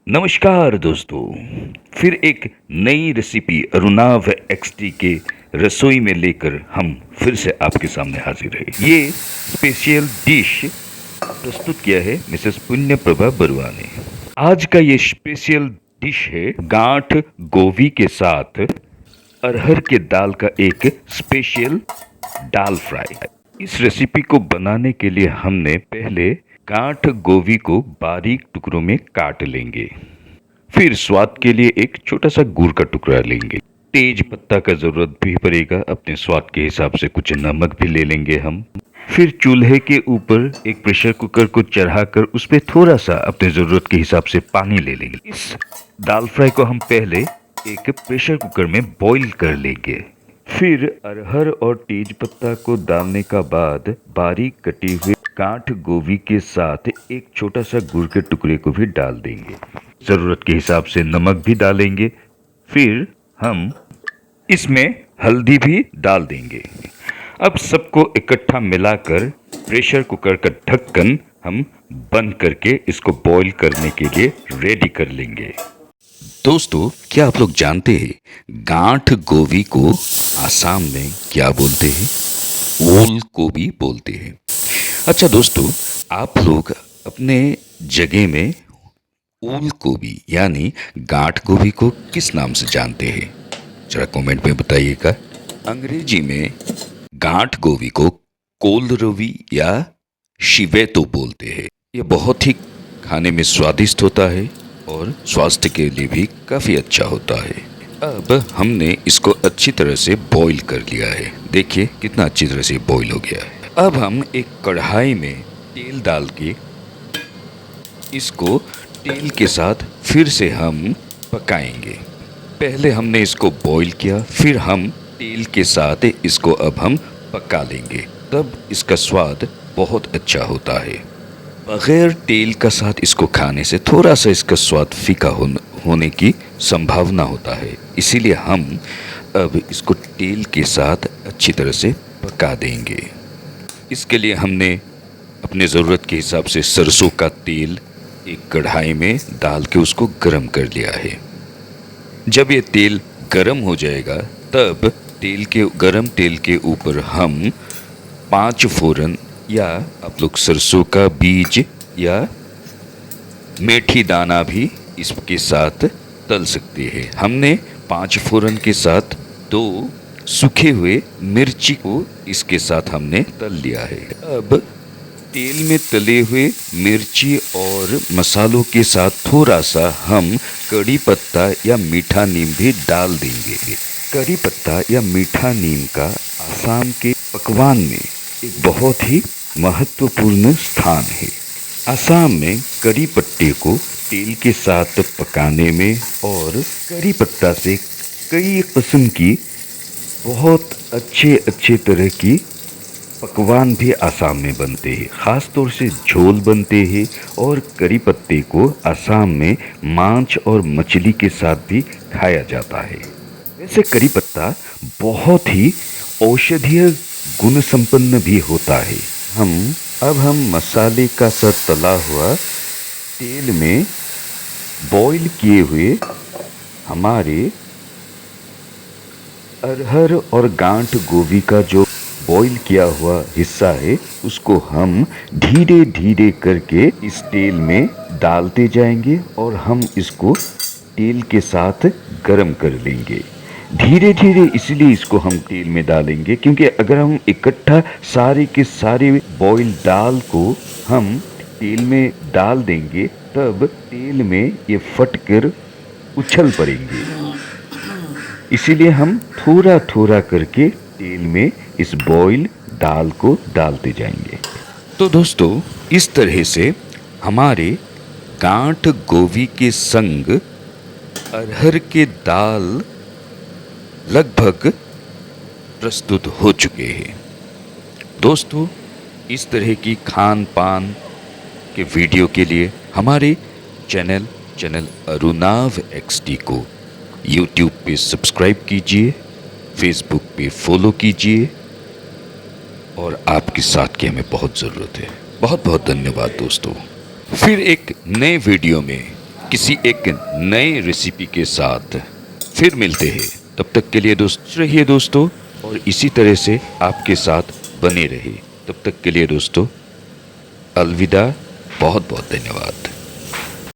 नमस्कार दोस्तों। फिर एक नई रेसिपी अरुणाव एक्सटी के रसोई में लेकर हम फिर से आपके सामने हाजिर है। ये स्पेशल डिश प्रस्तुत किया है मिसेस पुण्य प्रभा बरुआ ने। आज का ये स्पेशल डिश है गांठ गोभी के साथ अरहर के दाल का एक स्पेशल दाल फ्राई। इस रेसिपी को बनाने के लिए हमने पहले गांठ गोभी को बारीक टुकड़ों में काट लेंगे। फिर स्वाद के लिए एक छोटा सा गुड़ का टुकड़ा लेंगे। तेज पत्ता का जरूरत भी पड़ेगा, अपने स्वाद के हिसाब से कुछ नमक भी ले लेंगे हम। फिर चूल्हे के ऊपर एक प्रेशर कुकर को चढ़ाकर उस पर थोड़ा सा अपने जरूरत के हिसाब से पानी ले लेंगे। इस दाल फ्राई को हम पहले एक प्रेशर कुकर में बॉईल कर लेंगे। फिर अरहर और तेज पत्ता को डालने का बाद बारीक कटी हुई गांठ गोभी के साथ एक छोटा सा गुड़ के टुकड़े को भी डाल देंगे। जरूरत के हिसाब से नमक भी डालेंगे। फिर हम इसमें हल्दी भी डाल देंगे। अब सबको इकट्ठा मिलाकर प्रेशर कुकर का ढक्कन हम बंद करके इसको बॉईल करने के लिए रेडी कर लेंगे। दोस्तों, क्या आप लोग जानते हैं गांठ गोभी को आसाम में क्या बोलते हैं? ओल गोभी बोलते हैं। अच्छा दोस्तों, आप लोग अपने जगह में ओल गोभी यानी गांठ गोभी को किस नाम से जानते हैं? जरा कमेंट में बताइएगा। अंग्रेजी में गांठ गोभी को कोलरवी या शिवेतो बोलते हैं। यह बहुत ही खाने में स्वादिष्ट होता है और स्वास्थ्य के लिए भी काफ़ी अच्छा होता है। अब हमने इसको अच्छी तरह से बॉईल कर लिया है। देखिए कितना अच्छी तरह से बॉईल हो गया है। अब हम एक कढ़ाई में तेल डाल के इसको तेल के साथ फिर से हम पकाएंगे। पहले हमने इसको बॉईल किया, फिर हम तेल के साथ इसको अब हम पका लेंगे, तब इसका स्वाद बहुत अच्छा होता है। बगैर तेल का साथ इसको खाने से थोड़ा सा इसका स्वाद फीका होने की संभावना होता है। इसीलिए हम अब इसको तेल के साथ अच्छी तरह से पका देंगे। इसके लिए हमने अपने ज़रूरत के हिसाब से सरसों का तेल एक कढ़ाई में डाल के उसको गरम कर लिया है। जब ये तेल गरम हो जाएगा तब गरम तेल के ऊपर हम 5 फोरन या आप लोग सरसों का बीज या मेथी दाना भी इसके साथ तल सकते हैं। हमने 5 फोरन के साथ 2 सूखे हुए मिर्ची को इसके साथ हमने तल लिया है। अब तेल में तले हुए मिर्ची और मसालों के साथ थोड़ा सा हम कड़ी पत्ता या मीठा नीम भी डाल देंगे। कड़ी पत्ता या मीठा नीम का आसाम के पकवान में एक बहुत ही महत्वपूर्ण स्थान है। आसाम में कड़ी पत्ते को तेल के साथ पकाने में और कड़ी पत्ता से कई किस्म की बहुत अच्छे तरह की पकवान भी आसाम में बनते हैं। ख़ास तौर से झोल बनते हैं और कड़ी पत्ते को आसाम में मांस और मछली के साथ भी खाया जाता है। वैसे कड़ी पत्ता बहुत ही औषधीय गुण संपन्न भी होता है। अब हम मसाले का साथ तला हुआ तेल में बॉईल किए हुए हमारे अरहर और गांठ गोभी का जो बॉईल किया हुआ हिस्सा है उसको हम धीरे धीरे करके इस तेल में डालते जाएंगे और हम इसको तेल के साथ गरम कर लेंगे। धीरे धीरे इसलिए इसको हम तेल में डालेंगे क्योंकि अगर हम इकट्ठा सारे के सारे बॉईल दाल को हम तेल में डाल देंगे तब तेल में ये फटकर उछल पड़ेंगे। इसीलिए हम थोड़ा थोड़ा करके तेल में इस बॉईल दाल को डालते जाएंगे। तो दोस्तों, इस तरह से हमारे गांठ गोभी के संग अरहर के दाल लगभग प्रस्तुत हो चुके हैं। दोस्तों, इस तरह की खान पान के वीडियो के लिए हमारे चैनल अरुणाव एक्सटी को यूट्यूब पे सब्सक्राइब कीजिए, फेसबुक पे फॉलो कीजिए और आपके साथ की हमें बहुत ज़रूरत है। बहुत बहुत धन्यवाद दोस्तों। फिर एक नए वीडियो में किसी एक नए रेसिपी के साथ फिर मिलते हैं। तब तक के लिए दोस्त रहिए दोस्तों, और इसी तरह से आपके साथ बने रहे। तब तक के लिए दोस्तों अलविदा, बहुत बहुत धन्यवाद।